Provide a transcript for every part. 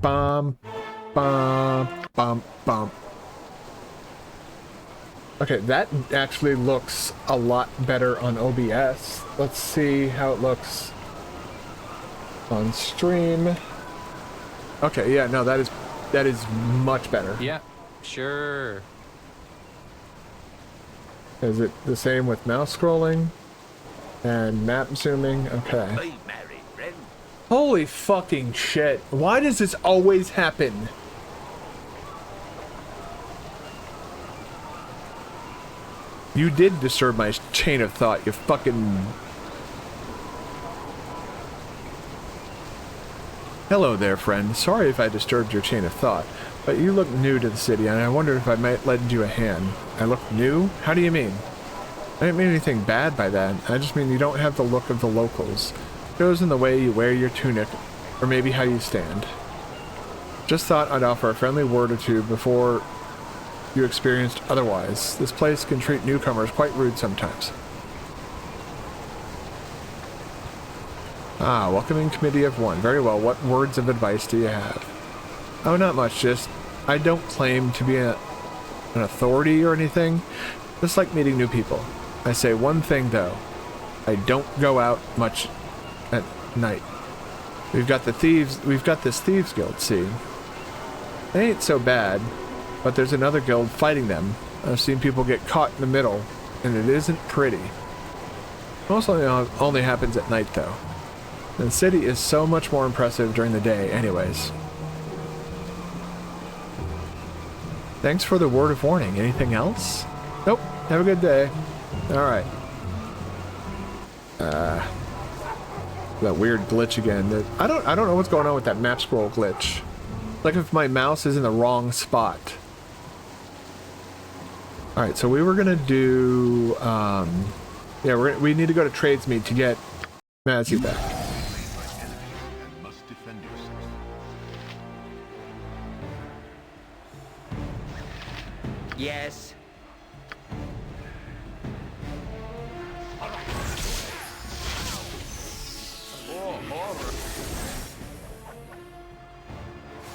Bum, bum, bum, bum. Okay, that actually looks a lot better on OBS. Let's see how it looks on stream. Okay, yeah, no, that is much better. Yeah, sure. Is it the same with mouse scrolling and map zooming? Okay. Holy fucking shit. Why does this always happen? You did disturb my chain of thought, you fucking... Hello there, friend. Sorry if I disturbed your chain of thought, but you look new to the city, and I wondered if I might lend you a hand. I look new? How do you mean? I didn't mean anything bad by that. I just mean you don't have the look of the locals. It shows in the way you wear your tunic, or maybe how you stand. Just thought I'd offer a friendly word or two before you experienced otherwise. This place can treat newcomers quite rude sometimes. Ah, welcoming committee of one. Very well, what words of advice do you have? Oh, not much, just... I don't claim to be an authority or anything. Just like meeting new people. I say one thing, though. I don't go out much at night. We've got this thieves guild, see? They ain't so bad. But there's another guild fighting them. I've seen people get caught in the middle, and it isn't pretty. Mostly only happens at night, though. The city is so much more impressive during the day, anyways. Thanks for the word of warning. Anything else? Nope. Have a good day. Alright. That weird glitch again. I don't know what's going on with that map scroll glitch. Like if my mouse is in the wrong spot. Alright, so we were gonna do, yeah, we need to go to Trades Meet to get Mazzy back. Yes.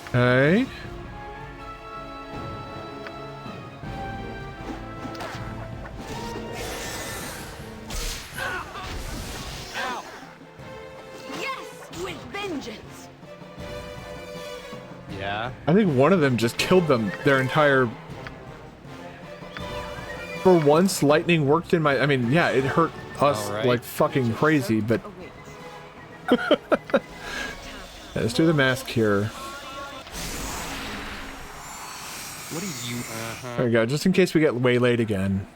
Okay. Yeah. I think one of them just killed them, their entire... For once, lightning worked in my... I mean, yeah, it hurt us like fucking crazy, but... Let's do the mask here. What are you... There we go, just in case we get waylaid again.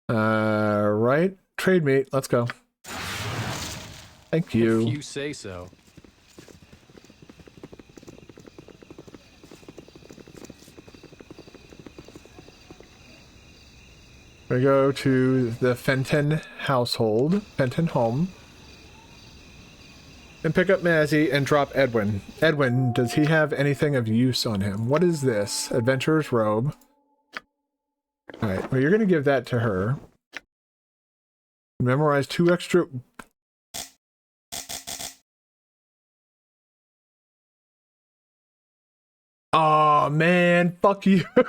Right? Trade meet, let's go. Thank you. If you say so. We go to the Fenton household, Fenton home, and pick up Mazzy and drop Edwin. Edwin, does he have anything of use on him? What is this? Adventurer's robe. Alright, well, you're going to give that to her. Memorize 2 extra... Oh man, fuck you. I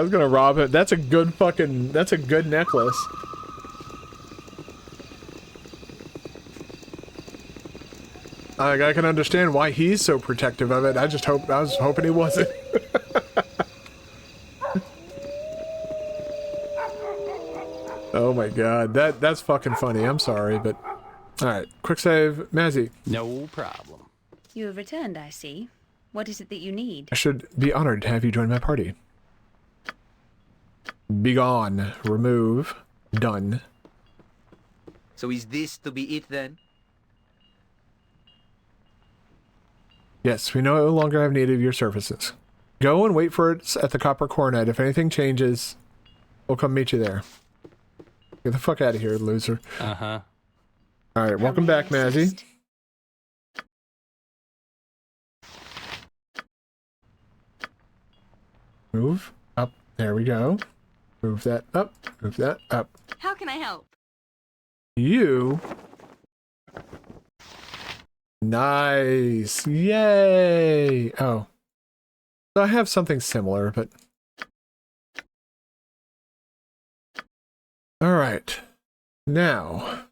was gonna rob it. That's a good fucking... That's a good necklace. I can understand why he's so protective of it. I was hoping he wasn't. Oh my god, that's fucking funny. I'm sorry, but... Alright, quick save. Mazzy. No problem. You have returned, I see. What is it that you need? I should be honored to have you join my party. Begone. Remove. Done. So is this to be it then? Yes, we no longer have need of your services. Go and wait for it at the Copper Coronet. If anything changes, we'll come meet you there. Get the fuck out of here, loser. Uh-huh. Alright, welcome back, Mazzy. Move up. There we go. Move that up. Move that up. How can I help? You Nice. Yay. Oh. So I have something similar, but... Alright. Now,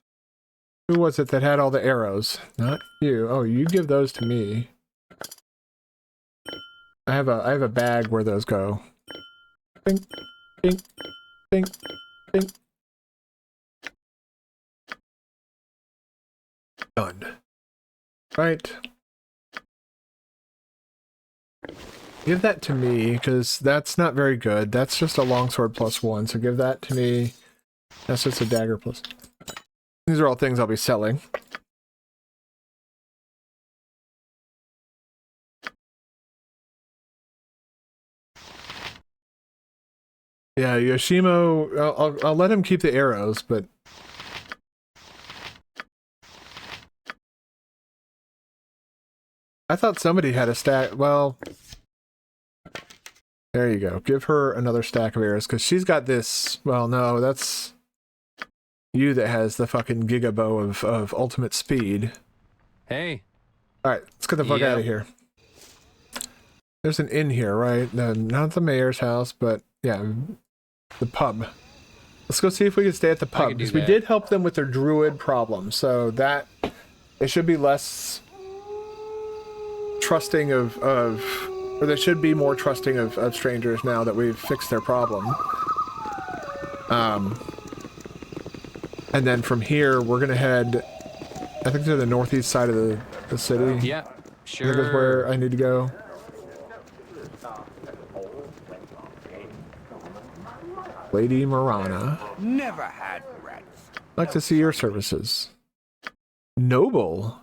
who was it that had all the arrows? Not you. Oh, you give those to me. I have a bag where those go. Bing, bing, bing, bing. Done. Right. Give that to me, because that's not very good. That's just a longsword +1, so give that to me. That's just a dagger plus. These are all things I'll be selling. Yeah, Yoshimo, I'll let him keep the arrows, but... I thought somebody had a stack, well... There you go. Give her another stack of arrows, because she's got this... Well, no, that's... You that has the fucking gigabow of ultimate speed. Hey. Alright, let's get the fuck out of here. There's an inn here, right? Not the mayor's house, but yeah, the pub. Let's go see if we can stay at the pub, because we did help them with their druid problem, so that... It should be less... trusting of or they should be more trusting of strangers now that we've fixed their problem. And then from here, we're gonna head, I think, to the northeast side of the city. Yeah, sure. I think that's where I need to go. Lady Marana. Never had rats. Like to see your services. Noble.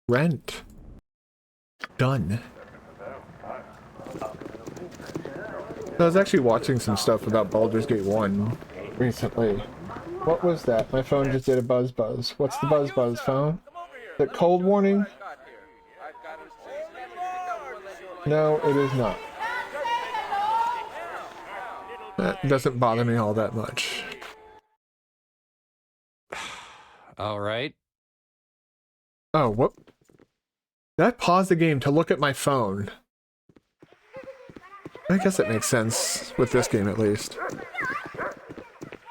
Rent. Done. I was actually watching some stuff about Baldur's Gate 1 recently. What was that? My phone just did a buzz. What's the buzz phone? Is it cold warning? No, it is not. That doesn't bother me all that much. All right. Oh, what? Did I pause the game to look at my phone? I guess it makes sense with this game, at least.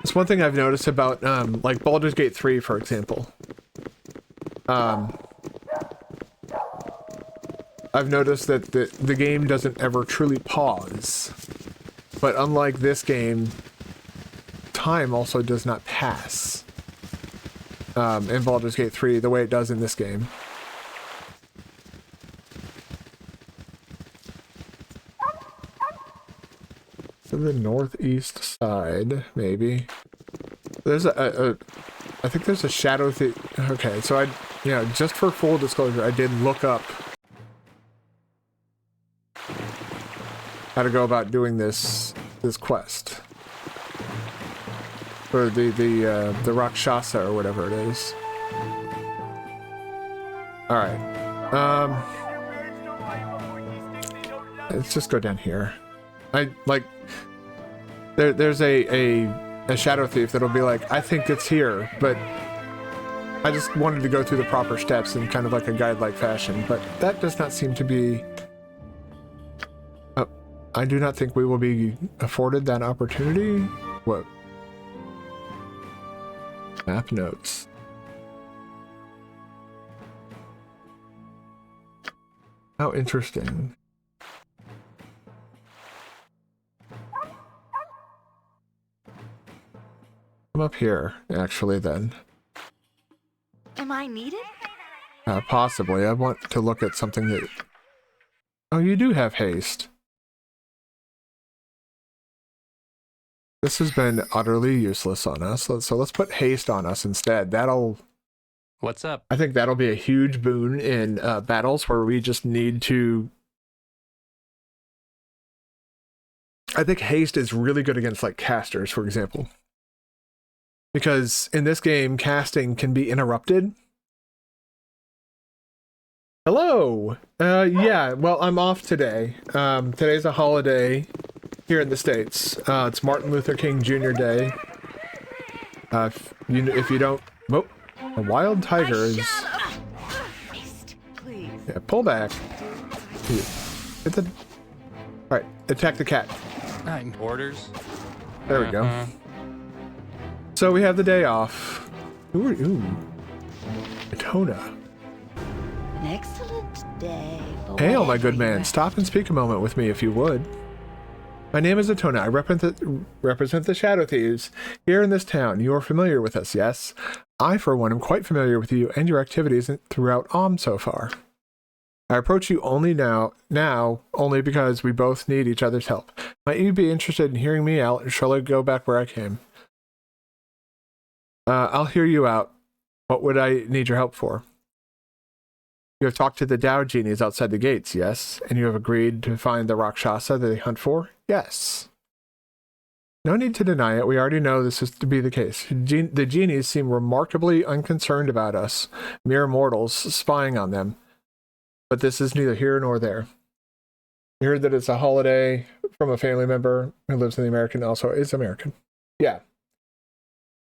It's one thing I've noticed about, like Baldur's Gate 3, for example. I've noticed that the game doesn't ever truly pause. But unlike this game, time also does not pass. In Baldur's Gate 3, the way it does in this game. To the northeast side, maybe. There's I think there's a shadow okay, so just for full disclosure, I did look up how to go about doing this quest. For the Rakshasa or whatever it is. Alright. Let's just go down here. There's a shadow thief that'll be like, I think it's here, but I just wanted to go through the proper steps in kind of like a guide-like fashion, but that does not seem to be... I do not think we will be afforded that opportunity. What? Map notes. How interesting. I'm up here, actually, then. Am I needed? Possibly. I want to look at something that... Oh, you do have haste. This has been utterly useless on us, so let's put haste on us instead. That'll... What's up? I think that'll be a huge boon in battles where we just need to... I think haste is really good against, like, casters, for example. Because in this game, casting can be interrupted. Hello! Yeah, well, I'm off today. Today's a holiday here in the States. It's Martin Luther King Jr. Day. If you don't... Whoa, a wild tiger is... Please. Yeah, pull back. Hit the... Alright, attack the cat. I'm orders. There we go. So we have the day off. Ooh. Etona. An excellent day. For Hail, my whatever good you man. have. Stop and speak a moment with me if you would. My name is Etona. I represent the Shadow Thieves here in this town. You are familiar with us, yes? I, for one, am quite familiar with you and your activities throughout so far. I approach you only now only because we both need each other's help. Might you be interested in hearing me out, or shall I go back where I came? I'll hear you out. What would I need your help for? You have talked to the Dow genies outside the gates, yes? And you have agreed to find the Rakshasa that they hunt for? Yes. No need to deny it. We already know this is to be the case. The genies seem remarkably unconcerned about us, mere mortals, spying on them. But this is neither here nor there. You heard that it's a holiday from a family member who lives in the American, also is American. Yeah.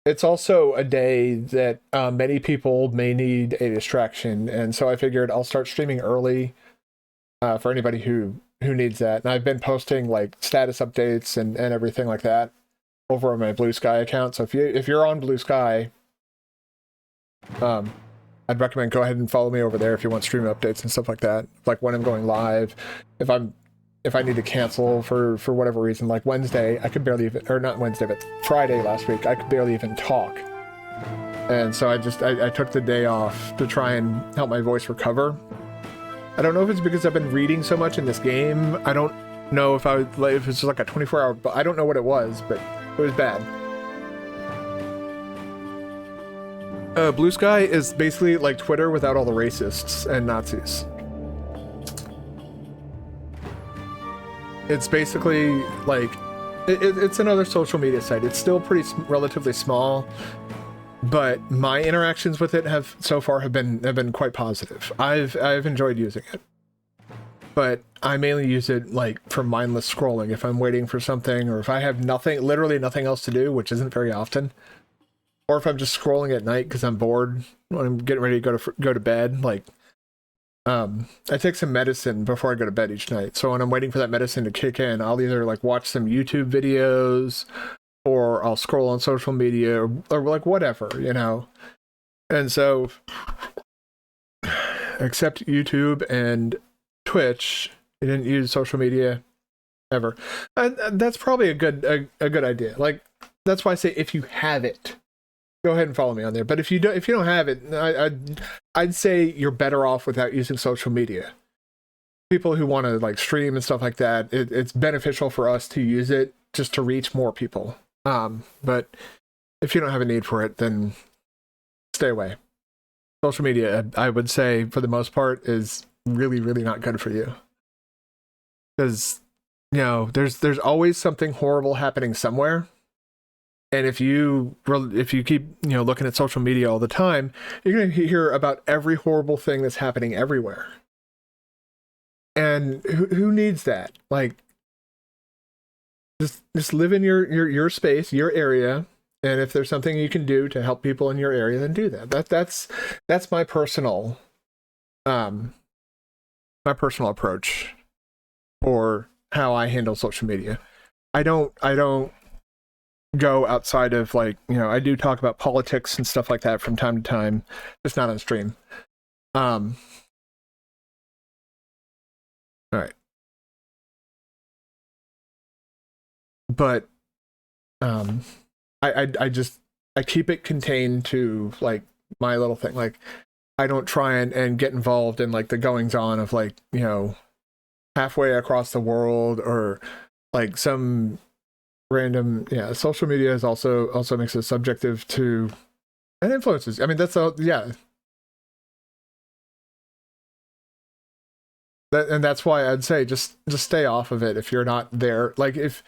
It's also a day that many people may need a distraction, and so I figured I'll start streaming early for anybody who needs that. And I've been posting like status updates and everything like that over on my Blue Sky account. So if you're on Blue Sky, I'd recommend go ahead and follow me over there if you want stream updates and stuff like that. Like when I'm going live, if I need to cancel for whatever reason, like Wednesday, I could barely even, or not Wednesday, but Friday last week, I could barely even talk. And so I took the day off to try and help my voice recover. I don't know if it's because I've been reading so much in this game. I don't know if if it's like a 24-hour, but I don't know what it was, but it was bad. Blue Sky is basically like Twitter without all the racists and Nazis. It's basically like it's another social media site. It's still relatively small, but my interactions with it have been quite positive. I've enjoyed using it, but I mainly use it like for mindless scrolling if I'm waiting for something, or if I have literally nothing else to do, which isn't very often, or if I'm just scrolling at night because I'm bored when I'm getting ready to go to bed. Like, I take some medicine before I go to bed each night. So when I'm waiting for that medicine to kick in, I'll either like watch some YouTube videos, or I'll scroll on social media, or like whatever, you know. And so, except YouTube and Twitch, I didn't use social media ever. And that's probably a good idea. Like, that's why I say if you have it, go ahead and follow me on there. But if you don't have it, I'd say you're better off without using social media. People who want to like stream and stuff like that, it's beneficial for us to use it just to reach more people. But if you don't have a need for it, then stay away. Social media, I would say, for the most part, is really, really not good for you. Because, you know, there's always something horrible happening somewhere. And if you keep, you know, looking at social media all the time, you're going to hear about every horrible thing that's happening everywhere. And who needs that? Like, just live in your space, your area, and if there's something you can do to help people in your area, then do that. That's my personal approach for how I handle social media. I don't go outside of, like, you know, I do talk about politics and stuff like that from time to time, just not on stream. All right. But I keep it contained to like my little thing. Like, I don't try and get involved in like the goings on of, like, you know, halfway across the world, or like some random, yeah. Social media is also makes it subjective to and influences. I mean, that's all, yeah. That's why I'd say just stay off of it if you're not there. Like, if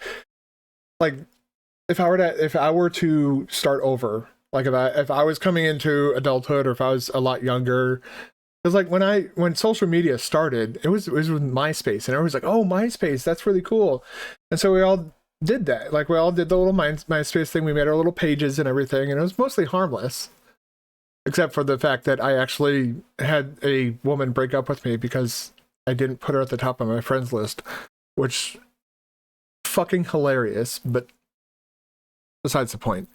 I were to start over, like if I was coming into adulthood, or if I was a lot younger, because like when social media started, it was with MySpace, and everyone's like, oh, MySpace, that's really cool. And so we all did that. Like, we all did the little MySpace thing. We made our little pages and everything, and it was mostly harmless, Except for the fact that I actually had a woman break up with me because I didn't put her at the top of my friends list, which fucking hilarious, but besides the point.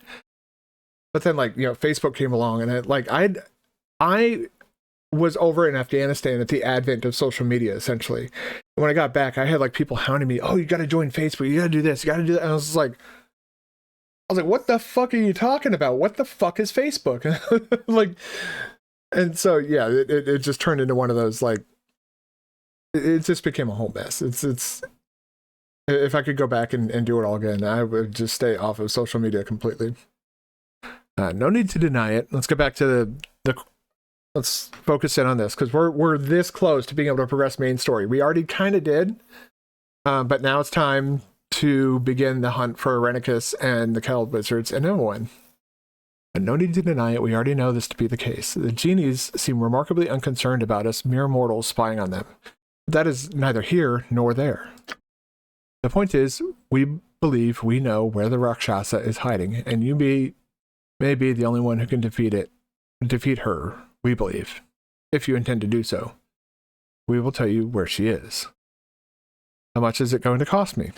But then, like, you know, Facebook came along, and I was over in Afghanistan at the advent of social media, essentially. And when I got back, I had like people hounding me, "Oh, you got to join Facebook. You got to do this. You got to do that." And I was like, "What the fuck are you talking about? What the fuck is Facebook?" Like, and so yeah, it just turned into one of those, like, it just became a whole mess. It's if I could go back and do it all again, I would just stay off of social media completely. No need to deny it. Let's go back to let's focus in on this, because we're this close to being able to progress main story. We already kind of did, but now it's time to begin the hunt for Irenicus and the Keld Wizards and Eowyn. And no need to deny it, we already know this to be the case. The genies seem remarkably unconcerned about us mere mortals spying on them. That is neither here nor there. The point is, we believe we know where the Rakshasa is hiding, and you may be the only one who can defeat her, we believe. If you intend to do so, we will tell you where she is. How much is it going to cost me?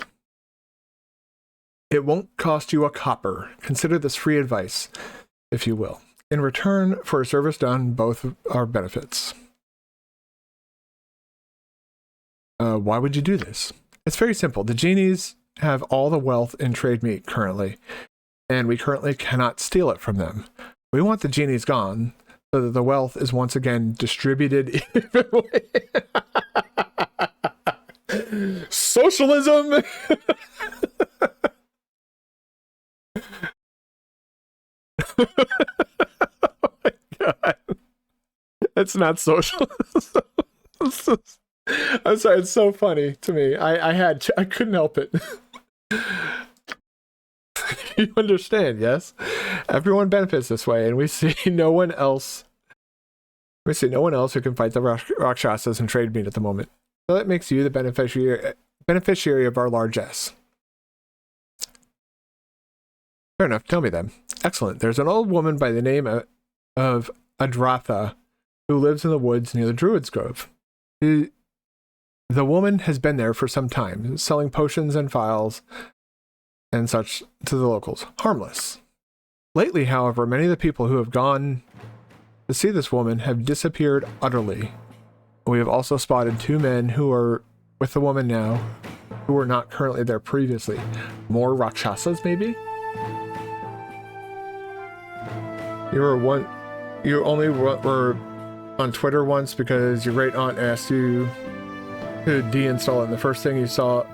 It won't cost you a copper. Consider this free advice, if you will. In return for a service done, both are benefits. Why would you do this? It's very simple. The genies have all the wealth in trade meat currently, and we currently cannot steal it from them. We want the genies gone, so that the wealth is once again distributed evenly. Socialism! Oh my god. It's not socialism. I'm sorry, it's so funny to me. I couldn't help it. You understand, yes? Everyone benefits this way, and we see no one else who can fight the Rakshasas and trade meat at the moment. So that makes you the beneficiary of our largesse. Fair enough, tell me then. Excellent. There's an old woman by the name of Adratha who lives in the woods near the Druid's Grove. The woman has been there for some time, selling potions and phials and such to the locals. Harmless. Lately, however, many of the people who have gone to see this woman have disappeared utterly. We have also spotted 2 men who are with the woman now, who were not currently there previously. More Rakshasas, maybe? You only were on Twitter once because your great aunt asked you to deinstall it, and the first thing you saw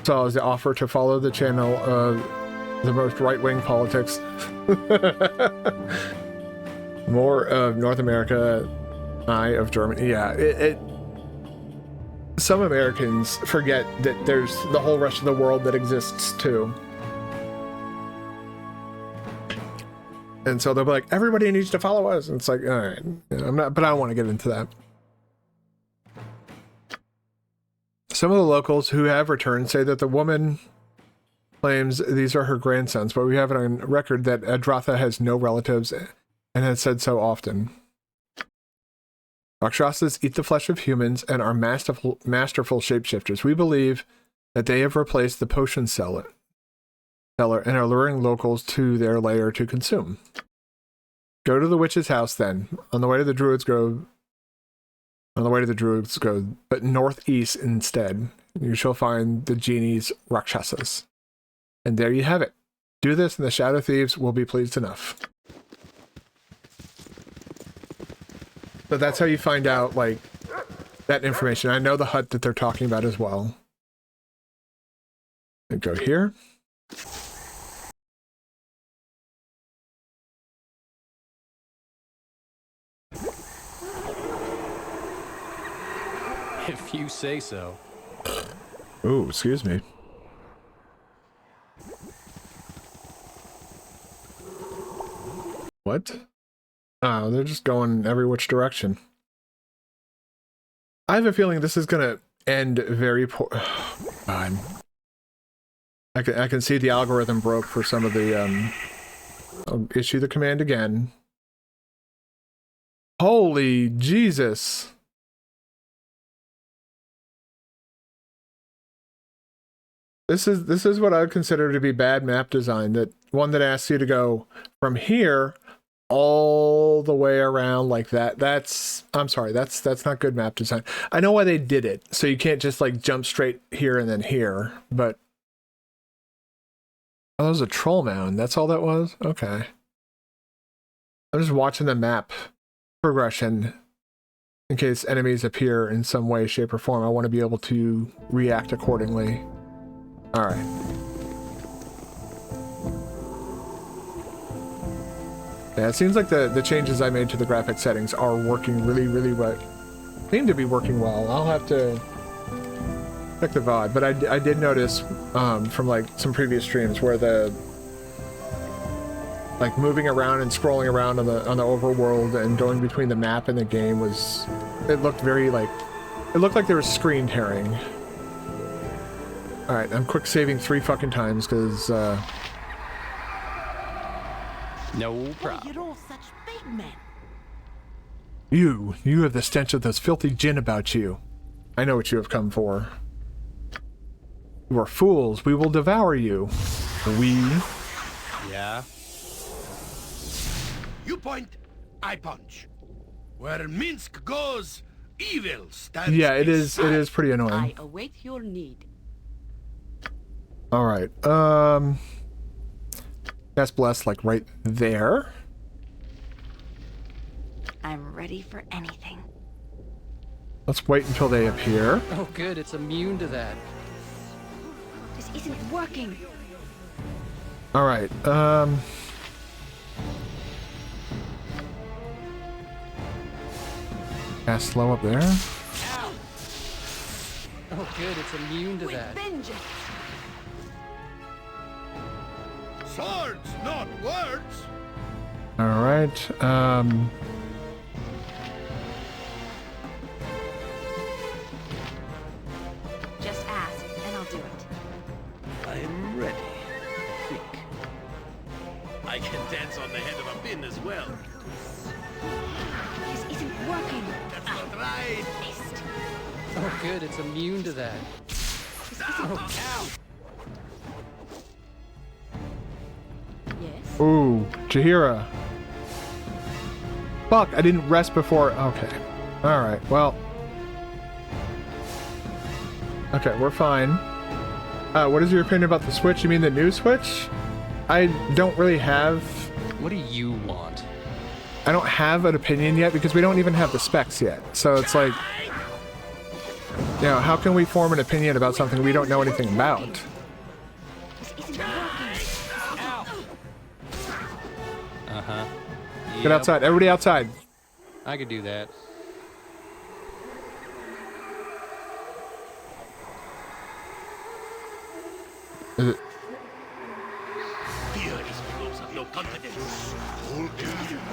was the offer to follow the channel of the most right-wing politics. More of North America, I of Germany. Yeah, some Americans forget that there's the whole rest of the world that exists too. And so they'll be like, everybody needs to follow us. And it's like, all right, I'm not, but I don't want to get into that. Some of the locals who have returned say that the woman claims these are her grandsons, but we have it on record that Adratha has no relatives and has said so often. Rakshasas eat the flesh of humans and are masterful shapeshifters. We believe that they have replaced the potion seller and are luring locals to their lair to consume. Go to the witch's house then, on the way to the Druid's Grove, but northeast instead. You shall find the genies Rakshasas. And there you have it. Do this and the Shadow Thieves will be pleased enough. So that's how you find out, like, that information. I know the hut that they're talking about as well. And go here. If you say so. Oh, excuse me. What? Oh, they're just going every which direction. I have a feeling this is gonna end very poor. God. I can see the algorithm broke for some of the I'll issue the command again. Holy Jesus. This is what I would consider to be bad map design. That one that asks you to go from here all the way around like that. I'm sorry, that's not good map design. I know why they did it. So you can't just like jump straight here and then here, but oh, that was a troll mound. That's all that was? Okay. I'm just watching the map progression in case enemies appear in some way, shape, or form. I want to be able to react accordingly. All right. Yeah, it seems like the changes I made to the graphic settings are working really well. Seem to be working well. I'll have to check the VOD, but I did notice from like some previous streams where the like moving around and scrolling around on the overworld and going between the map and the game it looked very like it looked like there was screen tearing. All right, I'm quick saving 3 fucking times because No problem. You're all such big men. you have the stench of those filthy jinn about you. I know what you have come for. You are fools. We will devour you. We. Yeah. You point, I punch. Where Minsk goes, evil stands. Yeah, it is pretty I annoying. await your need. All right. That's blessed like right there. I'm ready for anything. Let's wait until they appear. Oh, good. It's immune to that. This isn't working. All right. Cast slow up there. Oh, good. It's immune to that. Vengeance. Swords, not words. All right. Just ask, and I'll do it. I am ready. Quick. I can dance on the head of a pin as well. This isn't working. That's not right. Missed. Oh, good. It's immune to that. Yes. Ooh, Jahira. Fuck, I didn't rest before. Okay. All right. Well. Okay, we're fine. What is your opinion about the Switch? You mean the new Switch? I don't really have... What do you want? I don't have an opinion yet because we don't even have the specs yet. So it's like... You know, how can we form an opinion about something we don't know anything about? This isn't working. Uh-huh. Get outside. Everybody outside. I could do that. Is it... Here is close of no confidence.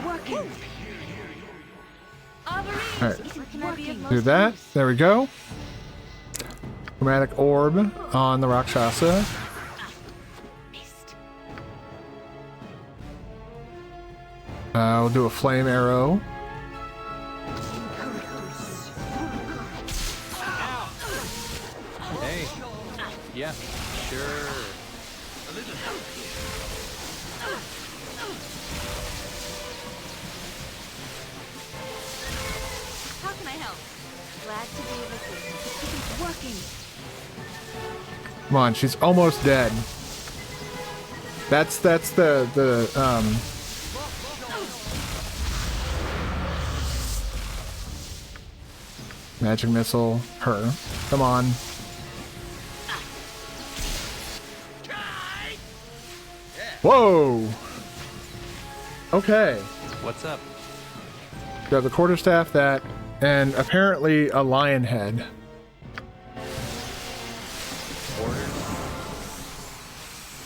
Working. All right. This isn't working. Do that. There we go. Chromatic orb on the Rakshasa. Missed. We'll do a flame arrow. Hey. Yeah, sure. How can I help? Glad to be of assistance. This isn't working. Come on, she's almost dead. That's the magic missile. Her. Come on. Whoa. Okay. What's up? We have the quarterstaff, that, and apparently a lion head. Orders?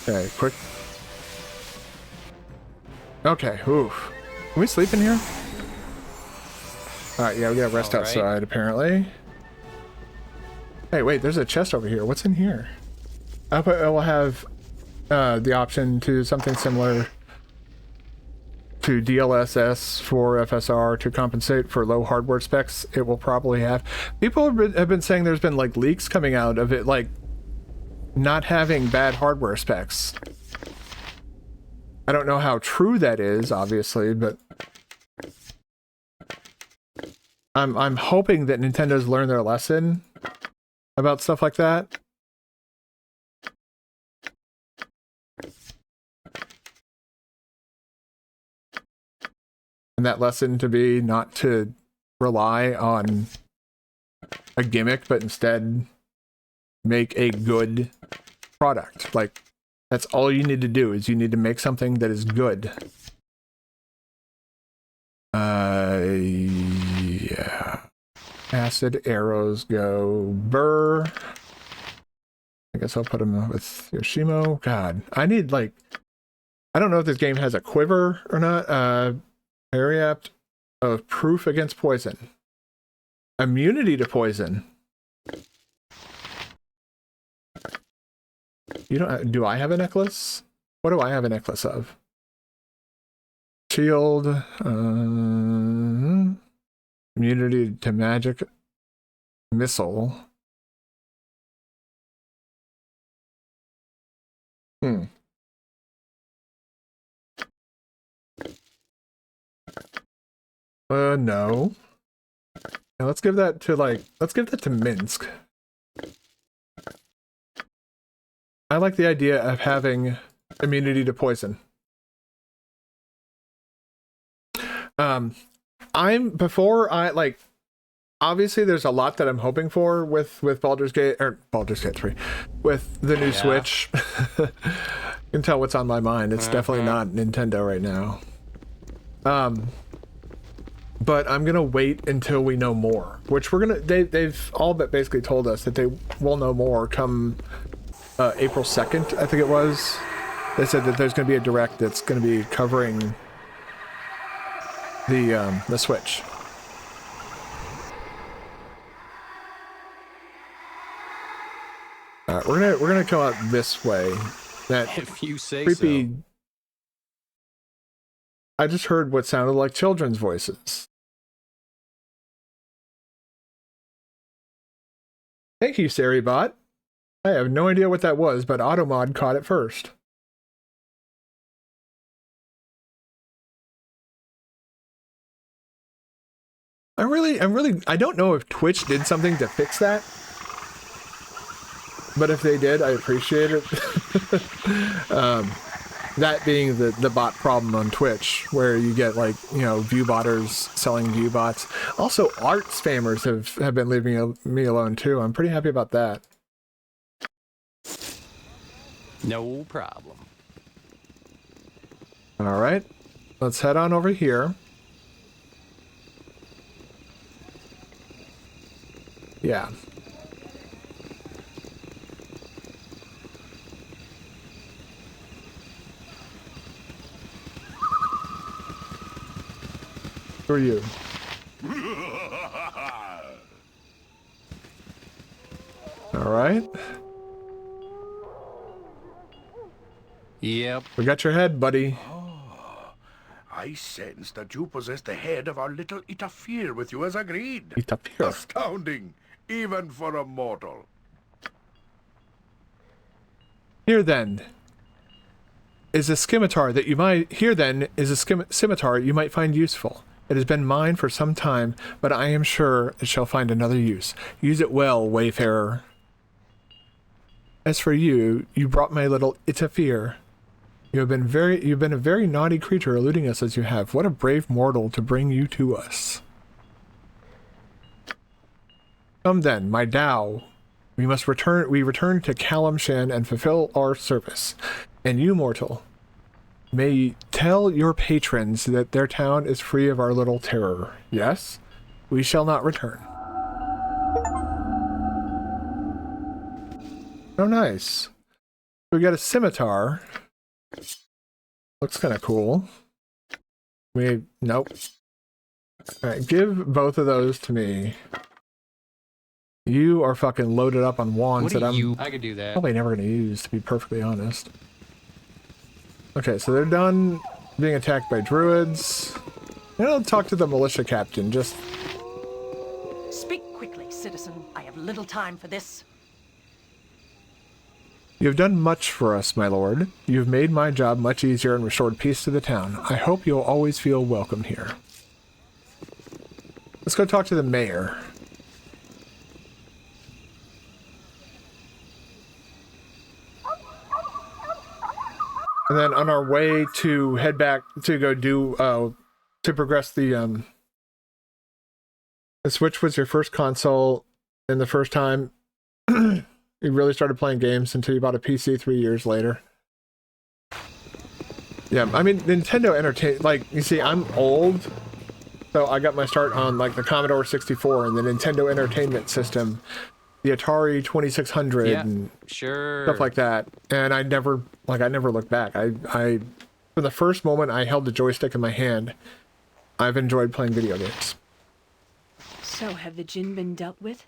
Okay, quick. Okay, oof. Can we sleep in here? Alright, yeah, we gotta rest All right. outside, apparently. Hey, wait, there's a chest over here. What's in here? I will have the option to something similar to DLSS for FSR to compensate for low hardware specs, it will probably have. People have been saying there's been like leaks coming out of it, like not having bad hardware specs. I don't know how true that is, obviously, but I'm hoping that Nintendo's learned their lesson about stuff like that. And that lesson to be not to rely on a gimmick, but instead make a good product. Like, that's all you need to do, is you need to make something that is good. Yeah. Acid arrows go burr. I guess I'll put him with Yoshimo. God, I need, like, I don't know if this game has a quiver or not. Very apt of proof against poison. Immunity to poison. You don't. Do I have a necklace? What do I have a necklace of? Shield. Immunity to magic. Missile. No. Now let's give that to, like, let's give that to Minsk. I like the idea of having immunity to poison. Obviously there's a lot that I'm hoping for with Baldur's Gate 3, with the new Switch. You can tell what's on my mind. It's definitely not Nintendo right now. But I'm gonna wait until we know more, which they've all but basically told us that they will know more come April 2nd, I think it was. They said that there's gonna be a direct that's gonna be covering the Switch. We're gonna come out this way. That If you say creepy. so. I just heard what sounded like children's voices. Thank you, Saribot. I have no idea what that was, but Automod caught it first. I don't know if Twitch did something to fix that. But if they did, I appreciate it. That being the bot problem on Twitch, where you get, like, you know, view botters selling view bots. Also, art spammers have been leaving me alone too. I'm pretty happy about that. No problem. All right, let's head on over here. Yeah. Who are you? All right. Yep. We got your head, buddy. I sense that you possess the head of our little Itafir with you as agreed. Itafir. Astounding, even for a mortal. Here then is a scimitar that you might scimitar you might find useful. It has been mine for some time, but I am sure it shall find another use. Use it well, wayfarer. As for you, you brought my little Itafir. You've been a very naughty creature, eluding us as you have. What a brave mortal to bring you to us. Come then, my Tao. We return to Kalimshan and fulfill our service. And you, mortal, may tell your patrons that their town is free of our little terror. Yes, we shall not return. Oh, nice. We got a scimitar. Looks kind of cool. Nope. Alright, give both of those to me. You are fucking loaded up on wands that I could do that. probably never going to use, to be perfectly honest. Okay, so they're done being attacked by druids. And I'll talk to the militia captain, just... Speak quickly, citizen. I have little time for this. You have done much for us, my lord. You have made my job much easier and restored peace to the town. I hope you'll always feel welcome here. Let's go talk to the mayor. And then on our way to head back to go do, to progress the Switch was your first console and the first time you really started playing games until you bought a PC 3 years later. Yeah, I mean, Nintendo Entertainment, like, you see, I'm old, so I got my start on, like, the Commodore 64 and the Nintendo Entertainment System, the Atari 2600, Yeah, and sure. stuff like that. And I never looked back. I from the first moment I held the joystick in my hand, I've enjoyed playing video games. So, have the Jinn been dealt with?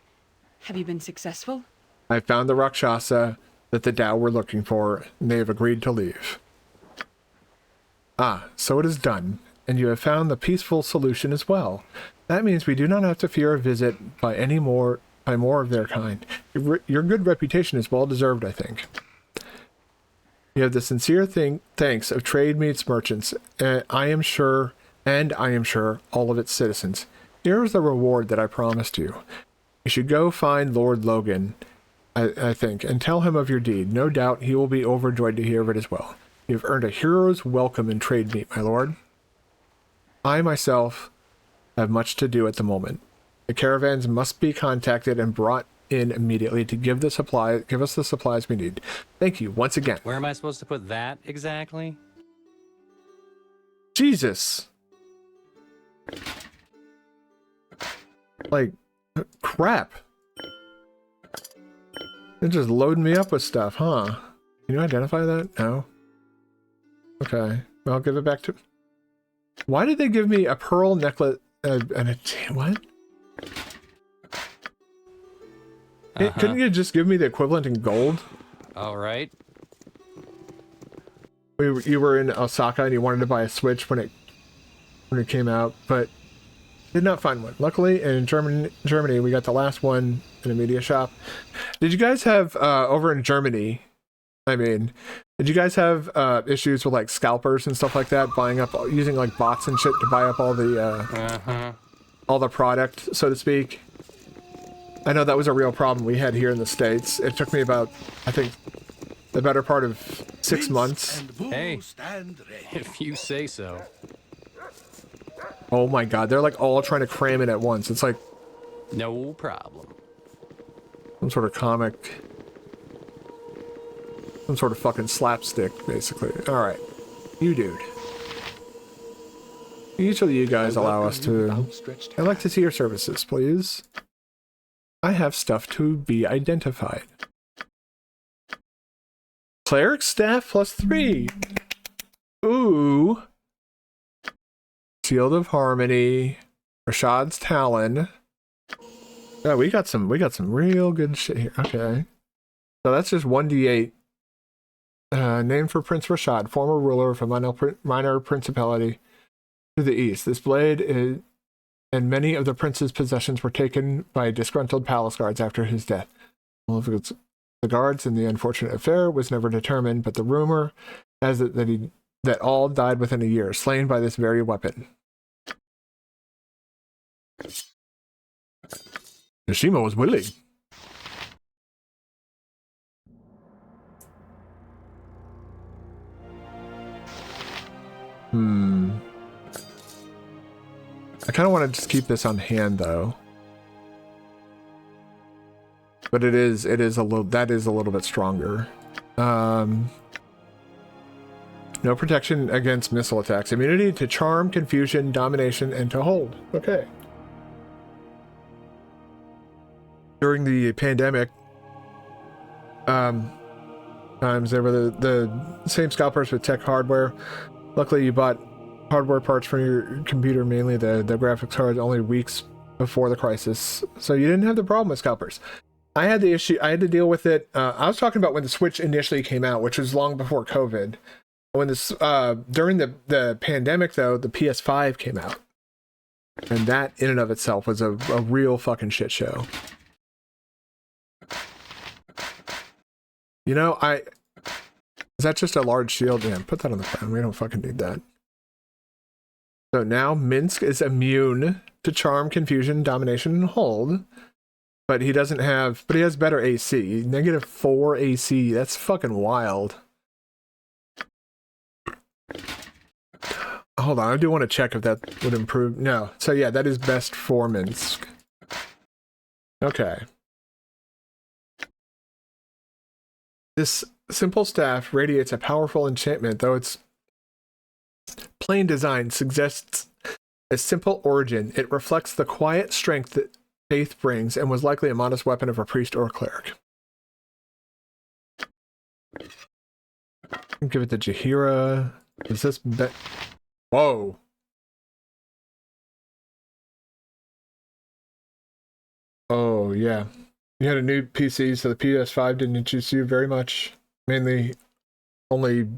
Have you been successful? I found the Rakshasa that the Tao were looking for, and they have agreed to leave. Ah, so it is done, and you have found the peaceful solution as well. That means we do not have to fear a visit by more of their kind. Your good reputation is well deserved, I think. You have the sincere thanks of trade meets merchants, and I am sure all of its citizens. Here is the reward that I promised you. You should go find Lord Logan, I think, and tell him of your deed. No doubt he will be overjoyed to hear of it as well. You have earned a hero's welcome in trade meet, my lord. I myself have much to do at the moment. The caravans must be contacted and brought in immediately to give us the supplies we need. Thank you once again. Where am I supposed to put that exactly? Jesus. Like, crap. They're just loading me up with stuff, huh? Can you identify that? No. Okay. Well, I'll give it back to... Why did they give me a pearl necklace and a... What? Couldn't you just give me the equivalent in gold? All right. You were in Osaka and you wanted to buy a Switch when it came out, but did not find one. Luckily, in Germany, we got the last one in a media shop. Did you guys have over in Germany? I mean, did you guys have issues with like scalpers and stuff like that, using like bots and shit to buy up all the product, so to speak? I know that was a real problem we had here in the States. It took me about, I think, the better part of 6 months. Hey, if you say so. Oh my god, they're like all trying to cram it at once. It's like No problem. some sort of comic, some sort of fucking slapstick, basically. Alright, you dude. Each of you guys allow us to... I'd like to see your services, please. I have stuff to be identified. Cleric staff +3. Ooh. Shield of Harmony. Rashad's Talon. Yeah, we got some real good shit here. Okay. So that's just 1d8. Named for Prince Rashad, former ruler of a minor principality to the east. This blade and many of the prince's possessions were taken by disgruntled palace guards after his death. All of the guards in the unfortunate affair was never determined, but the rumor has it that all died within a year, slain by this very weapon. Nishima was willing. I kind of want to just keep this on hand, though. But that is a little bit stronger. No protection against missile attacks. Immunity to charm, confusion, domination, and to hold. Okay. During the pandemic, times there were the same scalpers with tech hardware. Luckily, you bought hardware parts for your computer, mainly the graphics cards, only weeks before the crisis, so you didn't have the problem with scalpers. I had the issue. I had to deal with it. I was talking about when the Switch initially came out, which was long before COVID. When this during the pandemic though, the PS5 came out, and that in and of itself was a real fucking shit show. You know, is that just a large shield? Yeah, put that on the ground. We don't fucking need that. So now Minsk is immune to charm, confusion, domination, and hold. But he doesn't have, but he has better AC. -4 AC. That's fucking wild. Hold on, I do want to check if that would improve. No. So yeah, that is best for Minsk. Okay. This simple staff radiates a powerful enchantment, though its plain design suggests a simple origin. It reflects the quiet strength that faith brings and was likely a modest weapon of a priest or cleric. Give it to Jahira. Is this whoa. Oh, yeah. You had a new PC, so the PS5 didn't interest you very much. Mainly only.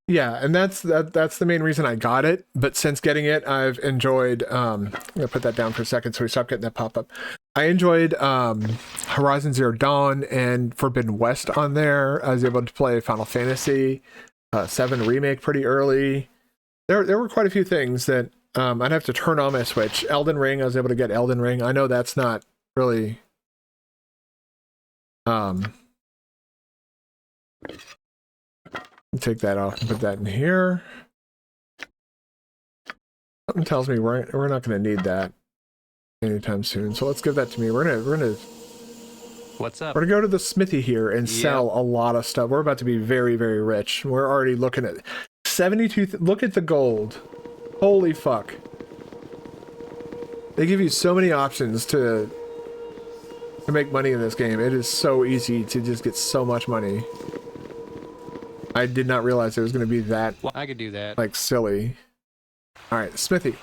Yeah, and that's the main reason I got it. But since getting it, I've enjoyed. I'm gonna put that down for a second so we stop getting that pop up. I enjoyed Horizon Zero Dawn and Forbidden West on there. I was able to play Final Fantasy 7 Remake pretty early. There were quite a few things that I'd have to turn on my Switch. Elden Ring, I was able to get Elden Ring. I know that's not really take that off and put that in here. Something tells me we're not going to need that anytime soon. So let's give that to me. We're gonna What's up? We're gonna go to the smithy here and sell a lot of stuff. We're about to be very, very rich. We're already looking at 72. Look at the gold. Holy fuck. They give you so many options to make money in this game. It is so easy to just get so much money. I did not realize it was going to be that. Well, I could do that. Like silly. All right, smithy.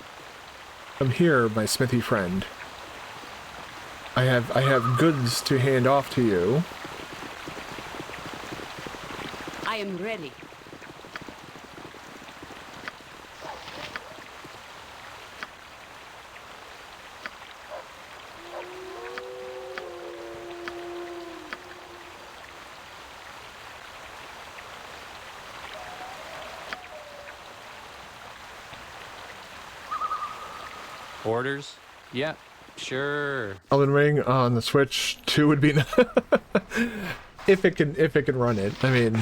Come here, my smithy friend. I have goods to hand off to you. I am ready. Orders? Yeah, sure. Elden Ring on the Switch 2 would be if it can run it. I mean,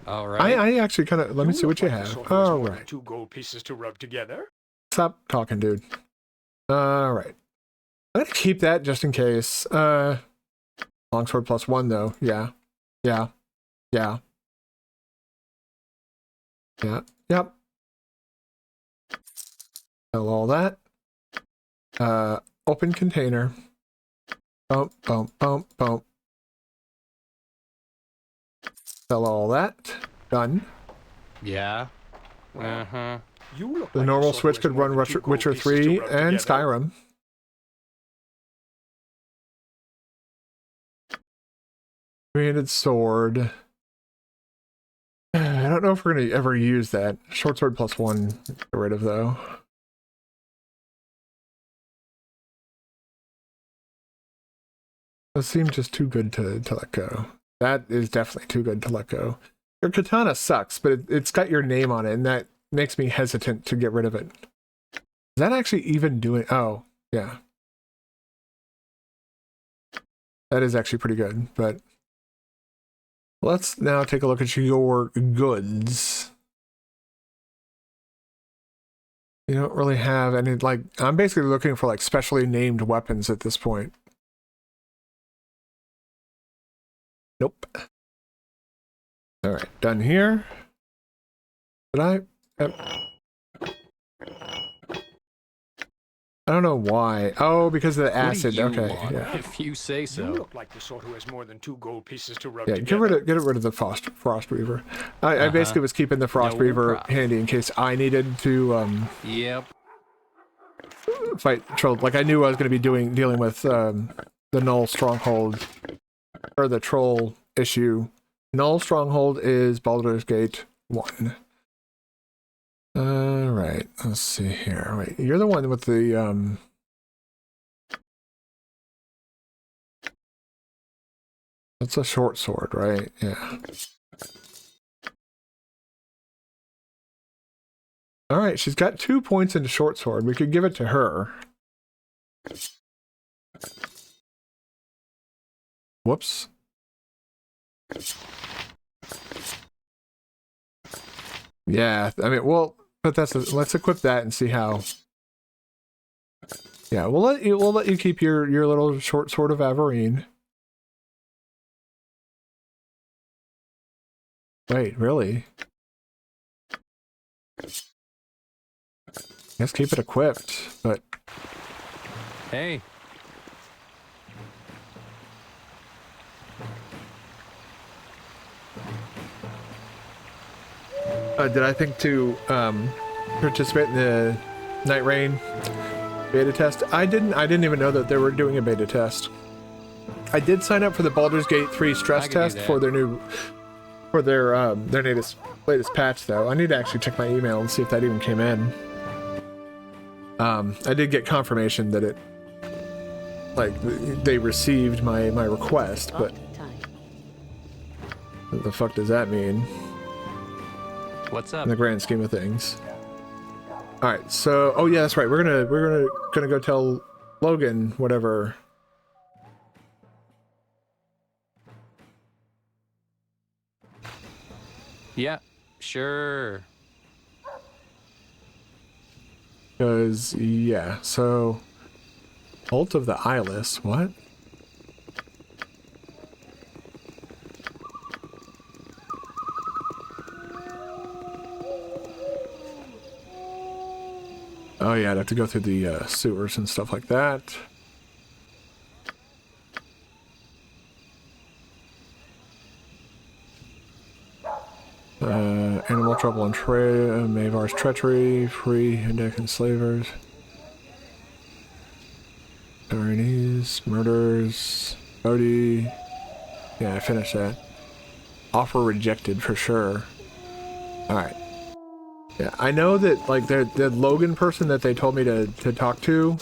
all right. I actually kind of let me see what you have. All right. 2 gold pieces to rub together. Stop talking, dude. All right. I'm gonna keep that just in case. Longsword +1 though. Yeah. Yeah. Yeah. Yeah. Yep. Sell all that. Open container. Bump, bump, bump, bump. Sell all that. Done. Yeah. Uh-huh. The normal Switch could run Witcher 3 and Skyrim. Three-handed sword. I don't know if we're going to ever use that. Short sword +1. Get rid of, though. Those seem just too good to let go. That is definitely too good to let go. Your katana sucks, but it's got your name on it, and that makes me hesitant to get rid of it. Is that actually even doing... Oh, yeah. That is actually pretty good, but... Let's now take a look at your goods. You don't really have any, like... I'm basically looking for, like, specially named weapons at this point. Nope. All right, done here. Did I? I don't know why. Oh, because of the acid. What do you Okay, want? yeah. If you say You so. look like the sort who has more than 2 gold pieces to rub Yeah, together. get rid of the Frost Reaver. I basically was keeping the Frost No Reaver problem. handy in case I needed to Yep. fight troll. Like I knew I was going to be dealing with the Null Stronghold or the troll issue. Null Stronghold is Baldur's Gate. 1. Alright, let's see here. Wait, you're the one with the, that's a short sword, right? Yeah. Alright, she's got 2 points into short sword. We could give it to her. Whoops. Yeah, I mean, well, but let's equip that and see how. Yeah, we'll let you keep your little short sword of Averine. Wait, really? Let's keep it equipped, but Hey. did I think to participate in the Night Rain beta test? I didn't even know that they were doing a beta test. I did sign up for the Baldur's Gate 3 stress test for their latest patch, though. I need to actually check my email and see if that even came in. I did get confirmation that it, like, they received my request, but what the fuck does that mean? What's up? In the grand scheme of things. All right, so oh yeah, that's right. We're gonna go tell Logan whatever. Yeah, sure. Because yeah, so Ult of the Eyeless. What? Oh yeah, I'd have to go through the sewers and stuff like that. Animal trouble and Mavar's treachery, free Hindak enslavers. Chinese, murders, Bodhi. Yeah, I finished that. Offer rejected for sure. Alright. Yeah, I know that, like, the Logan person that they told me to talk to.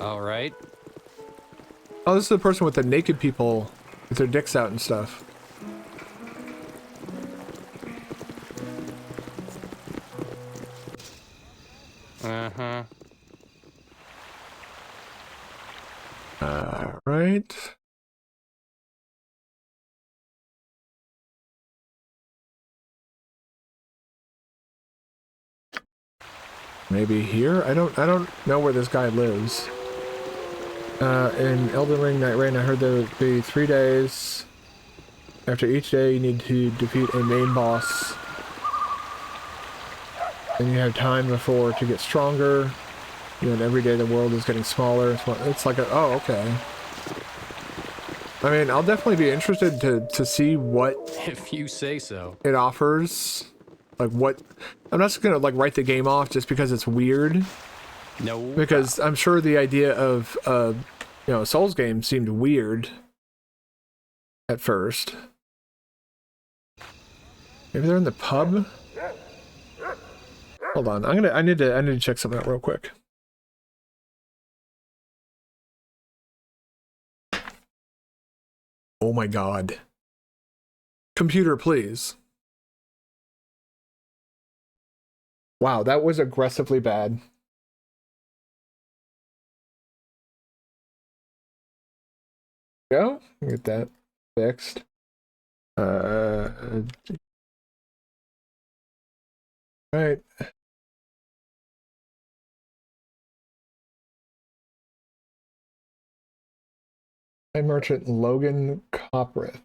Alright. Oh, this is the person with the naked people with their dicks out and stuff. Uh-huh. Right. Maybe here? I don't know where this guy lives. In Elden Ring Night Rain, I heard there would be 3 days. After each day, you need to defeat a main boss. And you have time before to get stronger. And every day the world is getting smaller. It's like a, oh, okay. I mean, I'll definitely be interested to see what If you say so. it offers. Like what, I'm not just gonna like write the game off just because it's weird. No. Because I'm sure the idea of you know, a Souls game seemed weird at first. Maybe they're in the pub? Hold on, I need to check something out real quick. Oh my god. Computer, please. Wow, that was aggressively bad. Go, get that fixed. Right. Hi, Merchant Logan Coprith.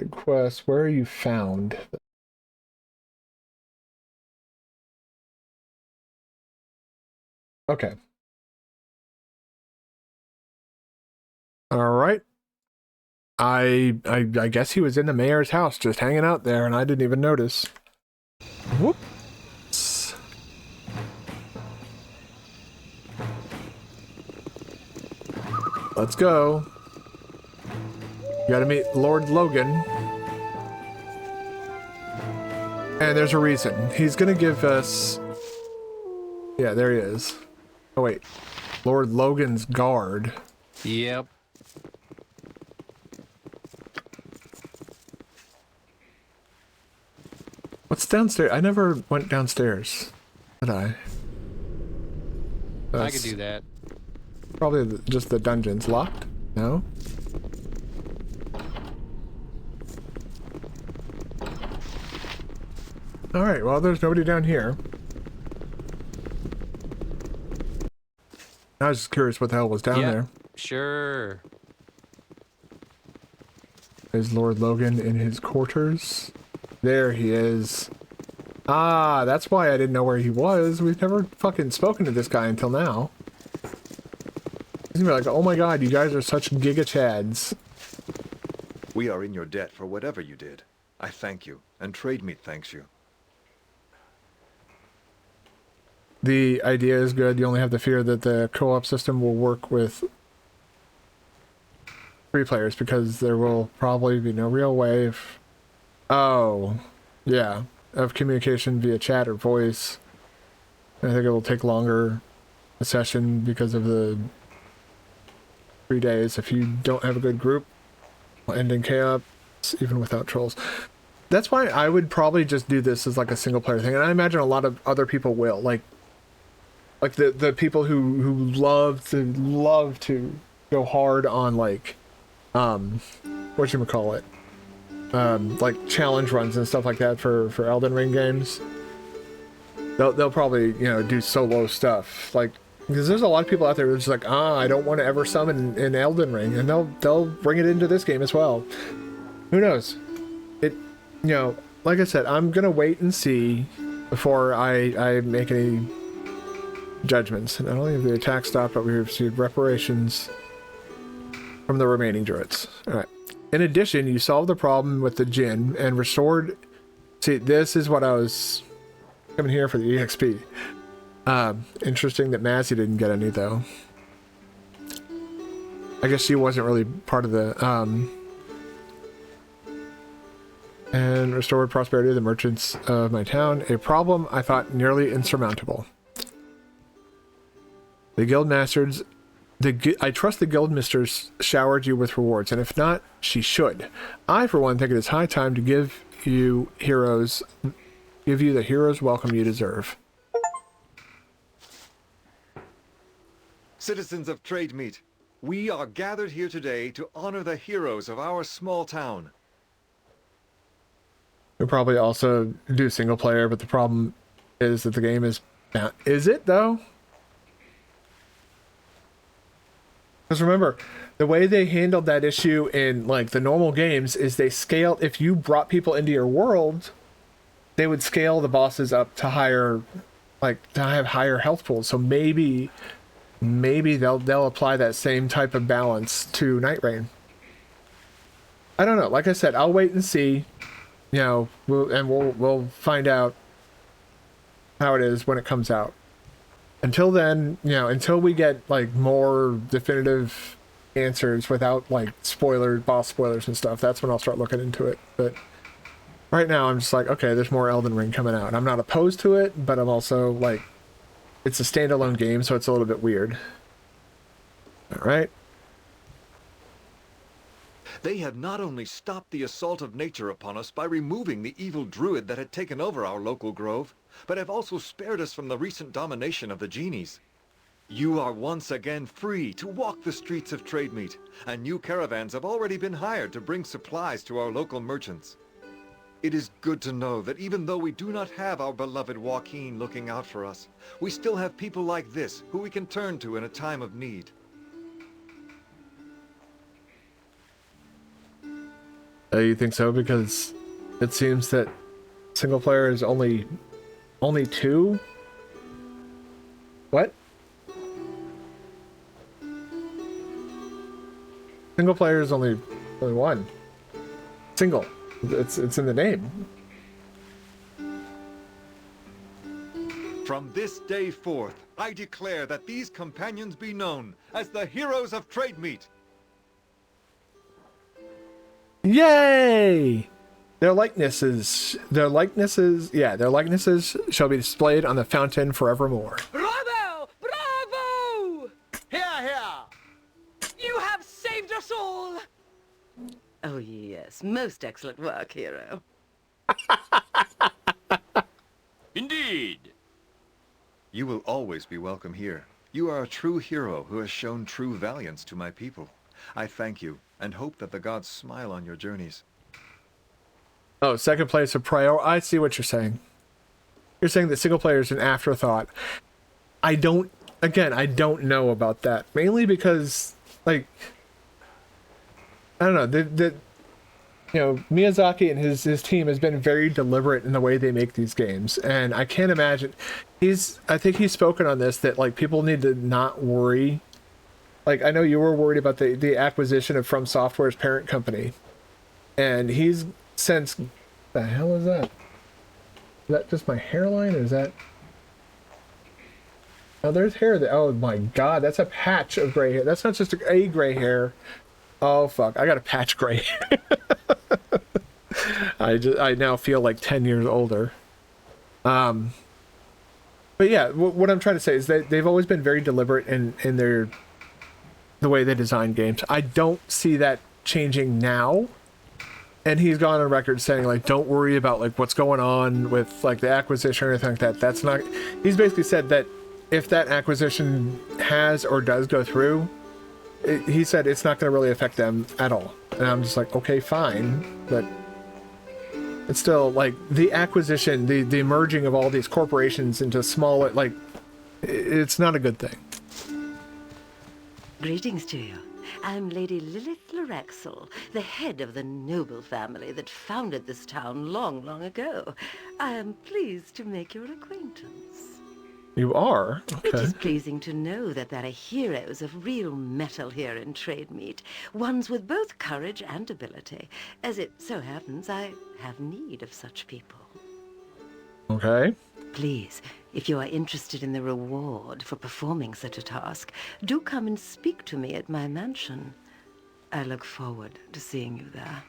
Quest, where are you found? Okay. All right. I guess he was in the mayor's house just hanging out there and I didn't even notice. Whoops. Let's go. You gotta meet Lord Logan. And there's a reason. He's gonna give us... Yeah, there he is. Oh, wait. Lord Logan's guard. Yep. What's downstairs? I never went downstairs. Did I? I could do that. Probably just the dungeons. Locked? No? Alright, well, there's nobody down here. I was just curious what the hell was down there. Sure. Is Lord Logan in his quarters? There he is. Ah, that's why I didn't know where he was. We've never fucking spoken to this guy until now. He's gonna be like, oh my god, you guys are such giga chads. We are in your debt for whatever you did. I thank you, and Trade Meat thanks you. The idea is good. You only have to fear that the co-op system will work with 3 players because there will probably be no real way of... Oh, yeah. Of communication via chat or voice. I think it will take longer a session because of the 3 days. If you don't have a good group, will end in chaos, even without trolls. That's why I would probably just do this as like a single player thing, and I imagine a lot of other people will. Like the people who love to go hard on like whatchamacallit, like challenge runs and stuff like that for Elden Ring games. They'll probably, you know, do solo stuff, like, because there's a lot of people out there who's like, I don't want to ever summon in Elden Ring, and they'll bring it into this game as well. Who knows? It, you know, like I said, I'm gonna wait and see before I make any judgments. Not only have the attack stopped, but we received reparations from the remaining druids. Alright. In addition, you solved the problem with the Jinn and restored... See, this is what I was coming here for, the EXP. Interesting that Mazzy didn't get any, though. I guess she wasn't really part of the... And restored prosperity of the merchants of my town. A problem I thought nearly insurmountable. The guild masters, I trust the guild mistress showered you with rewards, and if not, she should. I, for one, think it is high time to give you the heroes welcome you deserve. Citizens of Trade Meat, we are gathered here today to honor the heroes of our small town. We'll probably also do single player, but the problem is that the game is... Is it, though? Because remember, the way they handled that issue in like the normal games is they scaled, if you brought people into your world, they would scale the bosses up to higher, like to have higher health pools. So maybe they'll apply that same type of balance to Night Rain. I don't know. Like I said, I'll wait and see. You know, we'll find out how it is when it comes out. Until then, you know, until we get like more definitive answers without like boss spoilers and stuff, that's when I'll start looking into it. But right now I'm just like, okay, there's more Elden Ring coming out. I'm not opposed to it, but I'm also like, it's a standalone game, so it's a little bit weird. All right. They have not only stopped the assault of nature upon us by removing the evil druid that had taken over our local grove, but have also spared us from the recent domination of the genies. You are once again free to walk the streets of Trade Meat, and new caravans have already been hired to bring supplies to our local merchants. It is good to know that even though we do not have our beloved Joaquin looking out for us, we still have people like this who we can turn to in a time of need. You think so? Because it seems that single player is only 2? What? Single player is only 1. Single. It's in the name. From this day forth, I declare that these companions be known as the heroes of trade meat. Yay! Their likenesses shall be displayed on the fountain forevermore. Bravo! Bravo! Here, here! You have saved us all! Oh, yes. Most excellent work, hero. Indeed. You will always be welcome here. You are a true hero who has shown true valiance to my people. I thank you, and hope that the gods smile on your journeys. Oh, second place of prior. I see what you're saying. You're saying that single player is an afterthought. I don't know about that. Mainly because, like, I don't know, Miyazaki and his team has been very deliberate in the way they make these games. And I can't imagine, I think he's spoken on this, that, like, people need to not worry. Like, I know you were worried about the acquisition of From Software's parent company. And he's since, the hell is that? Is that just my hairline, or is that? Oh, there's hair there. Oh my god, that's a patch of gray hair. That's not just a gray hair. Oh fuck, I got a patch gray hair. I now feel like 10 years older. But yeah, what I'm trying to say is that they've always been very deliberate in the way they design games. I don't see that changing now. And he's gone on record saying, like, don't worry about, like, what's going on with, like, the acquisition or anything like that. That's not... He's basically said that if that acquisition has or does go through, he said it's not going to really affect them at all. And I'm just like, okay, fine. But it's still, like, the acquisition, the merging of all these corporations into smaller, like, it's not a good thing. Greetings to you. I'm Lady Lilith Loraxel, the head of the noble family that founded this town long, long ago. I am pleased to make your acquaintance. You are? Okay. It is pleasing to know that there are heroes of real metal here in Trade Meat, ones with both courage and ability. As it so happens, I have need of such people. Okay. Please, if you are interested in the reward for performing such a task, do come and speak to me at my mansion. I look forward to seeing you there.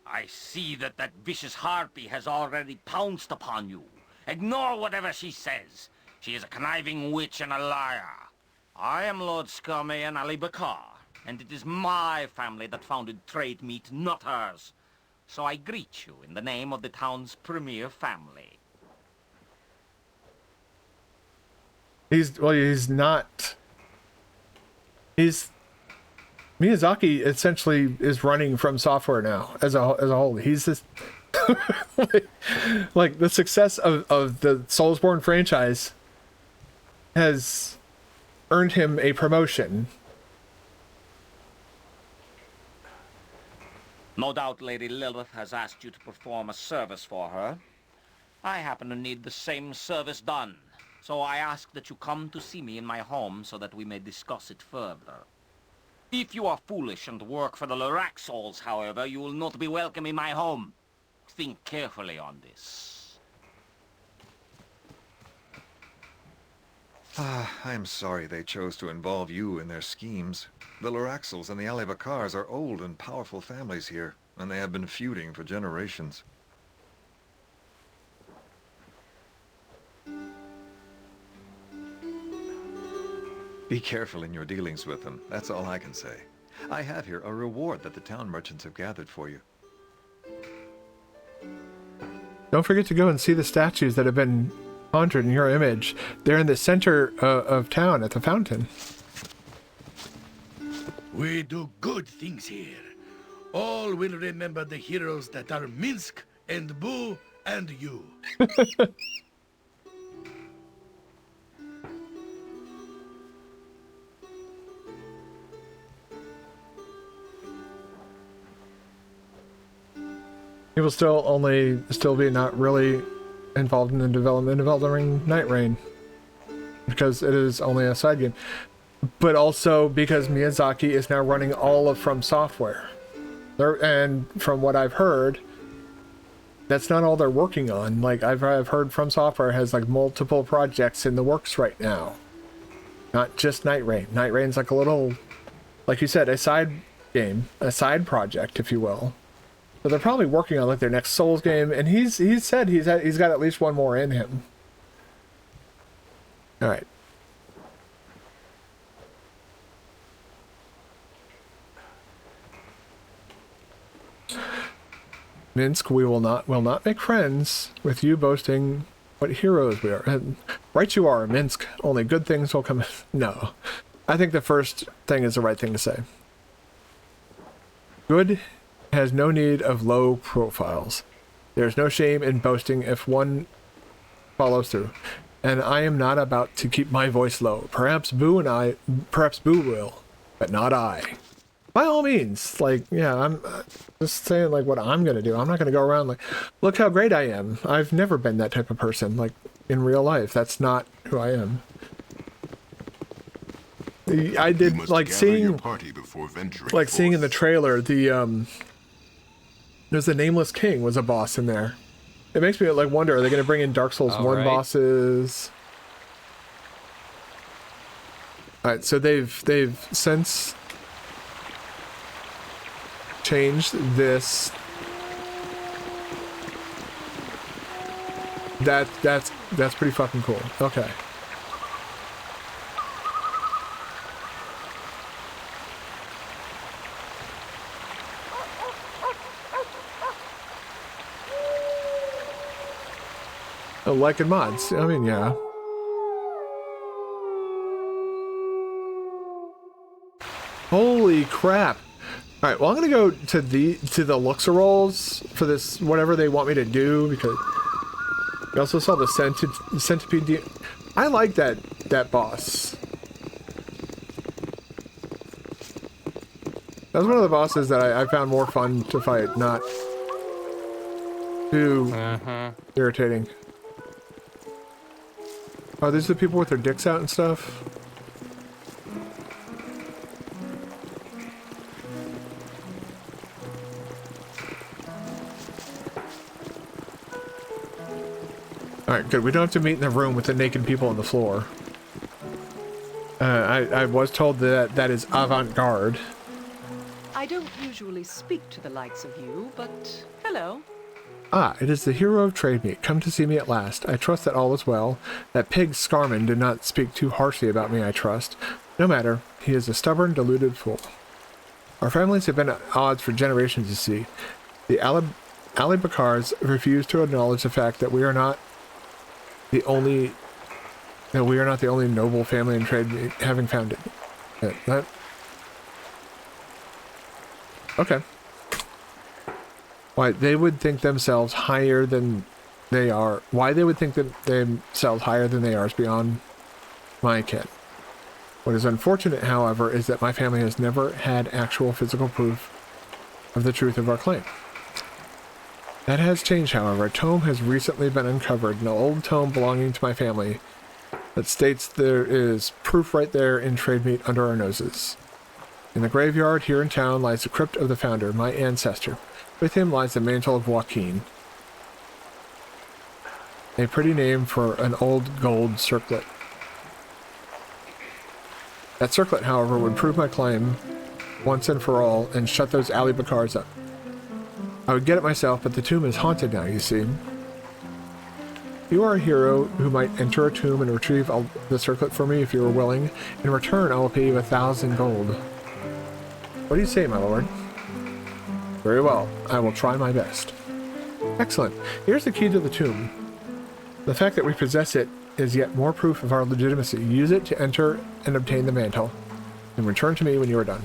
I see that vicious harpy has already pounced upon you. Ignore whatever she says. She is a conniving witch and a liar. I am Lord Scummy and Ali Bakar, and it is my family that founded Trade Meat, not hers. So I greet you in the name of the town's premier family. Miyazaki essentially is running From Software now as a whole. He's just like the success of the Soulsborne franchise has earned him a promotion. No doubt Lady Lilith has asked you to perform a service for her. I happen to need the same service done, so I ask that you come to see me in my home so that we may discuss it further. If you are foolish and work for the Loraxals, however, you will not be welcome in my home. Think carefully on this. I am sorry they chose to involve you in their schemes. The Loraxals and the Alibakars are old and powerful families here, and they have been feuding for generations. Be careful in your dealings with them, that's all I can say. I have here a reward that the town merchants have gathered for you. Don't forget to go and see the statues that have been conjured in your image. They're in the center of town at the fountain. We do good things here. All will remember the heroes that are Minsk and Boo and you. He will still be not really involved in the development of Elden Ring Night Rain, because it is only a side game, but also because Miyazaki is now running all of From Software. And from what I've heard, that's not all they're working on. Like I've heard From Software has like multiple projects in the works right now. Not just Night Rain. Night Rain's like a little, like you said, a side game, a side project, if you will. But they're probably working on like their next Souls game, and he's said he's got at least one more in him. All right. Minsk, we will not make friends with you boasting what heroes we are. And right you are, Minsk. Only good things will come. No. I think the first thing is the right thing to say. Good has no need of low profiles. There's no shame in boasting if one follows through. And I am not about to keep my voice low. Perhaps Boo will, but not I. By all means, like, yeah, I'm just saying, like, what I'm going to do. I'm not going to go around like, look how great I am. I've never been that type of person, like, in real life. That's not who I am. I did, like, seeing, like, seeing in the trailer, there's the Nameless King was a boss in there. It makes me, like, wonder, are they going to bring in Dark Souls 1 bosses? Alright, so they've since changed this. That's pretty fucking cool. Okay. Oh, liking mods. I mean, yeah. Holy crap. All right, well, I'm going to go to the Luxa rolls for this, whatever they want me to do, because you also saw the centipede. I like that boss. That was one of the bosses that I found more fun to fight, not too irritating. Oh, these are the people with their dicks out and stuff? Alright, good. We don't have to meet in the room with the naked people on the floor. I was told that that is avant-garde. I don't usually speak to the likes of you, but hello. Ah, it is the hero of trade meat. Come to see me at last. I trust that all is well. That pig Scarman did not speak too harshly about me, I trust. No matter. He is a stubborn, deluded fool. Our families have been at odds for generations, you see. The Alibakars refuse to acknowledge the fact that we are not the only noble family in trade meat having founded. Okay. Why they would think themselves higher than they are. Why they would think that themselves higher than they are is beyond my ken. What is unfortunate, however, is that my family has never had actual physical proof of the truth of our claim. That has changed, however. A tome has recently been uncovered, an old tome belonging to my family, that states there is proof right there in trade meat under our noses. In the graveyard here in town lies the crypt of the founder, my ancestor. With him lies the mantle of Joaquin. A pretty name for an old gold circlet. That circlet, however, would prove my claim once and for all and shut those Alibakars up. I would get it myself, but the tomb is haunted now, you see. You are a hero who might enter a tomb and retrieve the circlet for me if you are willing. In return, I will pay you 1,000 gold. What do you say, my lord? Very well. I will try my best. Excellent. Here's the key to the tomb. The fact that we possess it is yet more proof of our legitimacy. Use it to enter and obtain the mantle, and return to me when you are done.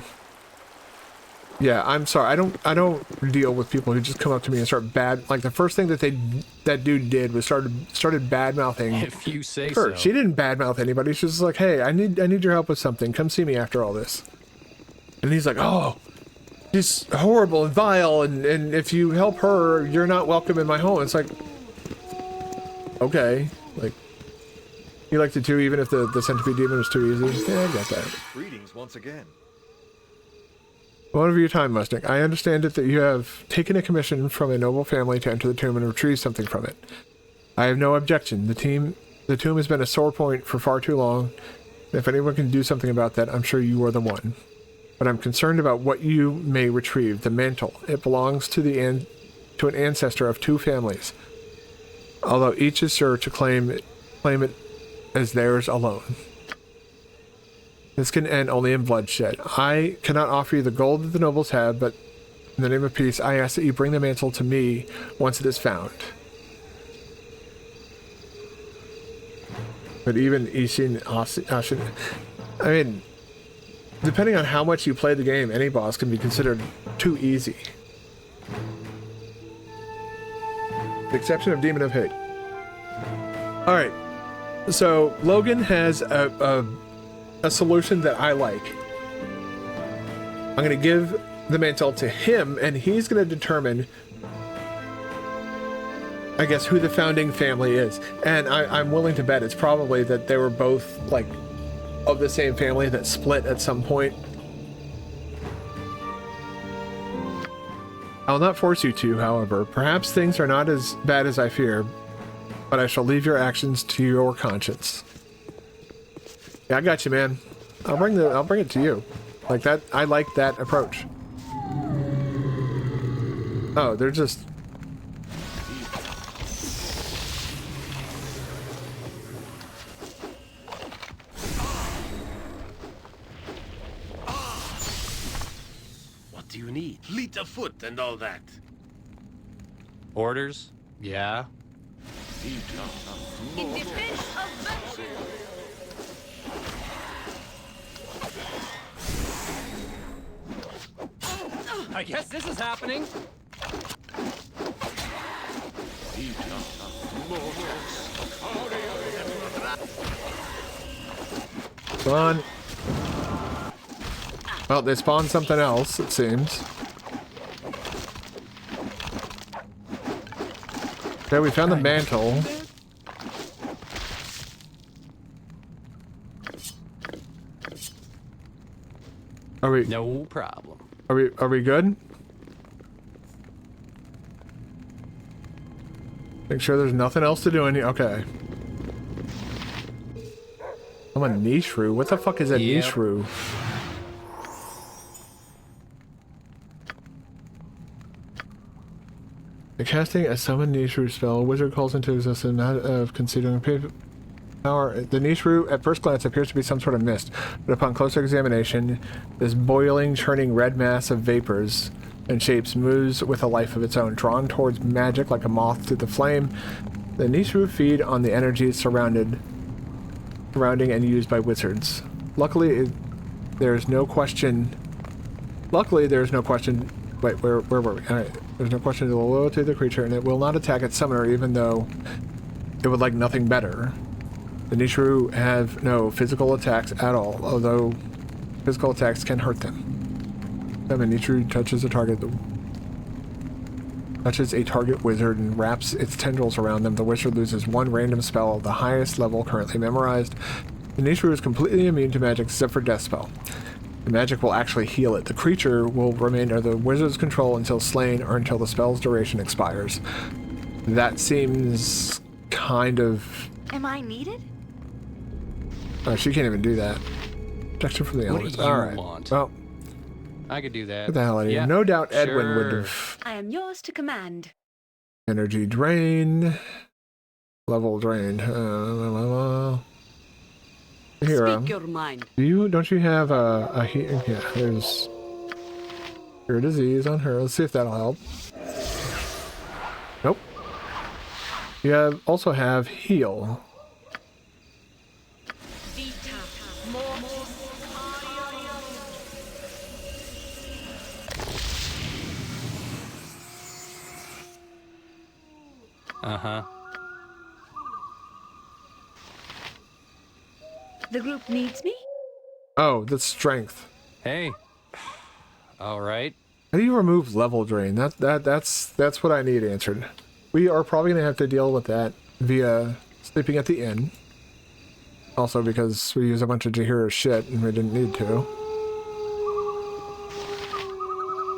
Yeah, I'm sorry. I don't deal with people who just come up to me and start like the first thing that dude did was started bad mouthing. If you say her. so. She didn't bad mouth anybody. She was like, "Hey, I need your help with something. Come see me after all this." And he's like, "Oh, she's horrible and vile, and if you help her, you're not welcome in my home." It's like, okay, like you liked it too, even if the centipede demon was too easy. Yeah, I got that. Greetings once again. One of your time, Mustang. I understand it that you have taken a commission from a noble family to enter the tomb and retrieve something from it. I have no objection. The tomb has been a sore point for far too long. If anyone can do something about that, I'm sure you are the one. But I'm concerned about what you may retrieve. The mantle. It belongs to an ancestor of 2 families, although each is sure to claim it as theirs alone. This can end only in bloodshed. I cannot offer you the gold that the nobles have, but in the name of peace, I ask that you bring the mantle to me once it is found. But even Ishin, Ashin, I mean, depending on how much you play the game, any boss can be considered too easy. With the exception of Demon of Hate. Alright, so Logan has a solution that I like. I'm going to give the mantle to him, and he's going to determine, I guess, who the founding family is. And I'm willing to bet it's probably that they were both, like, of the same family that split at some point. I'll not force you to, however. Perhaps things are not as bad as I fear, but I shall leave your actions to your conscience. Yeah, I got you, man. I'll bring it to you. Like that, I like that approach. Oh, they're just... What do you need? Fleet of foot and all that. Orders? Yeah. In defense of virtue. I guess this is happening. Spawn. Well, they spawned something else, it seems. Okay, we found the mantle. Are we? No problem. Are we good? Make sure there's nothing else to do in here. Okay. I'm a niche roux. What the fuck is a niche roux? The casting a summon niche roux spell, a wizard calls into existence not of considering power. The niche roux at first glance appears to be some sort of mist, but upon closer examination, this boiling, churning red mass of vapors and shapes moves with a life of its own, drawn towards magic like a moth to the flame. The niche roux feed on the energy surrounding and used by wizards. Luckily, there's no question. Wait, where were we? Alright. There's no question of the loyalty of the creature, and it will not attack its summoner even though it would like nothing better. The niche roux have no physical attacks at all, although physical attacks can hurt them. When a niche roux touches a target wizard and wraps its tendrils around them, the wizard loses 1 random spell, the highest level currently memorized. The niche roux is completely immune to magic except for death spell. The magic will actually heal it. The creature will remain under the wizard's control until slain or until the spell's duration expires. That seems kind of... Am I needed? Oh, she can't even do that. Protection from the What elements. do you Alright. want? Well, I could do that. get the hell out of here. Yeah, No doubt Edwin would sure. have... I am yours to command. Energy drain. Level drained. Here, Speak your mind. don't you have a yeah, there's cure disease on her. Let's see if that'll help. Nope. You also have heal. Uh-huh. The group needs me? Oh, that's strength. Hey. All right. How do you remove level drain? That's what I need answered. We are probably gonna have to deal with that via sleeping at the inn. Also because we use a bunch of Jahira's shit and we didn't need to.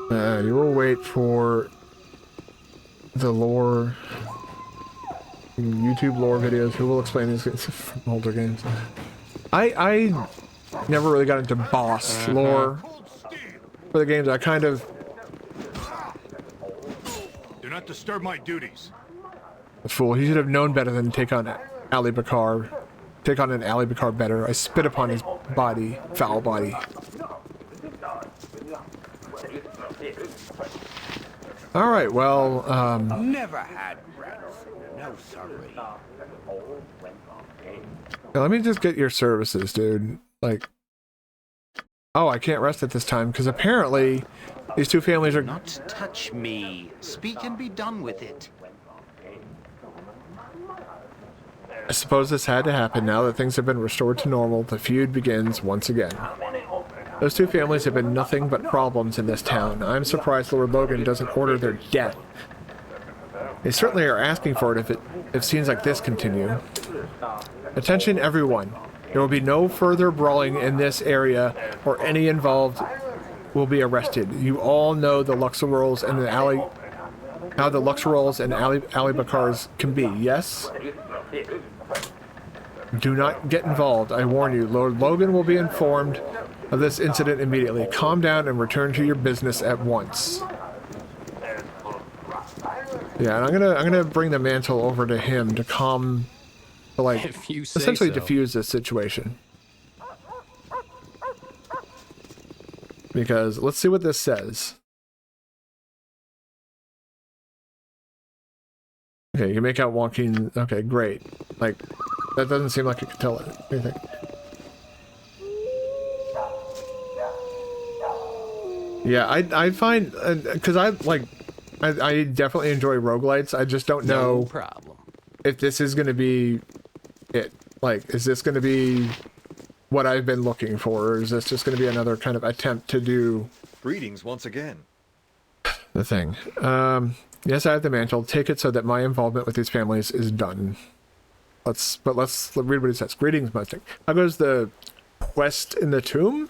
You will wait for the lore, YouTube lore videos. Who will explain these things from older games? I never really got into boss lore for the games. I kind of... Do not disturb my duties. The fool. He should have known better than to take on Ali Bakar. Take on an Ali Bakar better. I spit upon his body. Foul body. Alright, well, Never had breath. No, sorry. let me just get your services, dude. Like... Oh, I can't rest at this time, because apparently these two families are... Not touch me. Speak and be done with it. I suppose this had to happen. Now that things have been restored to normal, the feud begins once again. Those two families have been nothing but problems in this town. I'm surprised Lord Logan doesn't order their death. They certainly are asking for it if scenes like this continue. Attention everyone. There will be no further brawling in this area, or any involved will be arrested. You all know the Luxorolls and the how the Luxorolls and Ali Bakars can be, yes? Do not get involved, I warn you. Lord Logan will be informed of this incident immediately. Calm down and return to your business at once. Yeah, and I'm gonna bring the mantle over to him to calm, to like essentially diffuse this situation. Because let's see what this says. Okay, you can make out walking. Okay, great. Like, that doesn't seem like it could tell anything. Yeah, I find, because I definitely enjoy roguelites. I just don't know problem. If this is going to be it. Like, is this going to be what I've been looking for, or is this just going to be another kind of attempt to do... Greetings once again. The thing. Yes, I have the mantle. Take it so that my involvement with these families is done. Let's read what it says. Greetings, Mustang. How goes the quest in the tomb?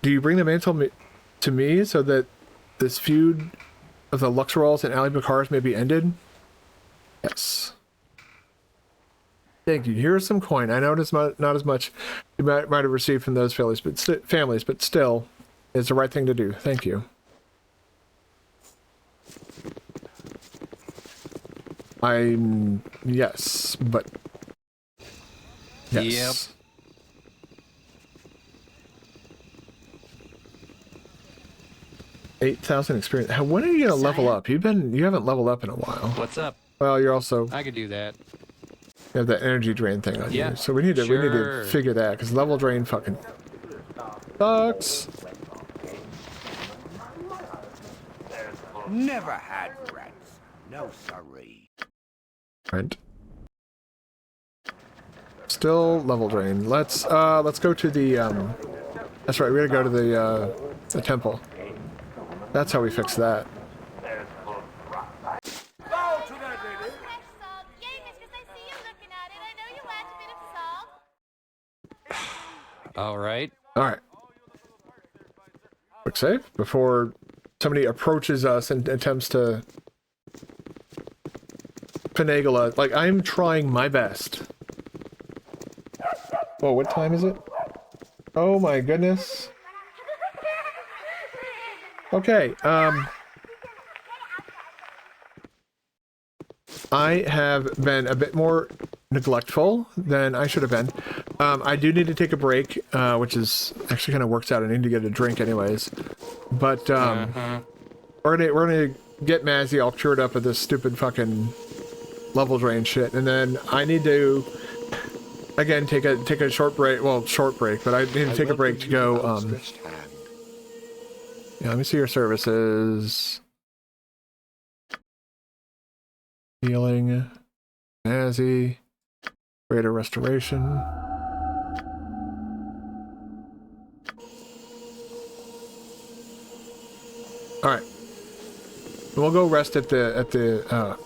Do you bring the mantle to me so that this feud of the Luxorolls and Ali Bakars may be ended? Yes. Thank you. Here's some coin. I know it's not as much you might have received from those families, but still, it's the right thing to do. Thank you. Yes, but... Yes. Yep. 8,000 experience. When are you gonna level up? You haven't leveled up in a while. What's up? Well, you're also... I could do that. You have that energy drain thing on you. So we need to figure that, because level drain fucking sucks. Never had breath. No, sorry. Right. Still level drain. Let's go to the that's right, we gotta go to the temple. That's how we fix that. Alright. Alright. Quick save before somebody approaches us and attempts to finagle us. Like, I'm trying my best. Whoa, what time is it? Oh my goodness. Okay, I have been a bit more neglectful than I should have been. I do need to take a break, which is actually kind of works out. I need to get a drink anyways. But we're gonna get Mazzy all cured up with this stupid fucking level drain shit, and then I need to again take a short break. Well, short break, but I need to take a break to go. Yeah, let me see your services. Healing, Mazzy, greater restoration. All right, we'll go rest at the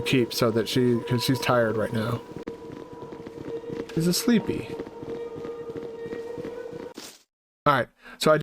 keep so that because she's tired right now. She's a sleepy.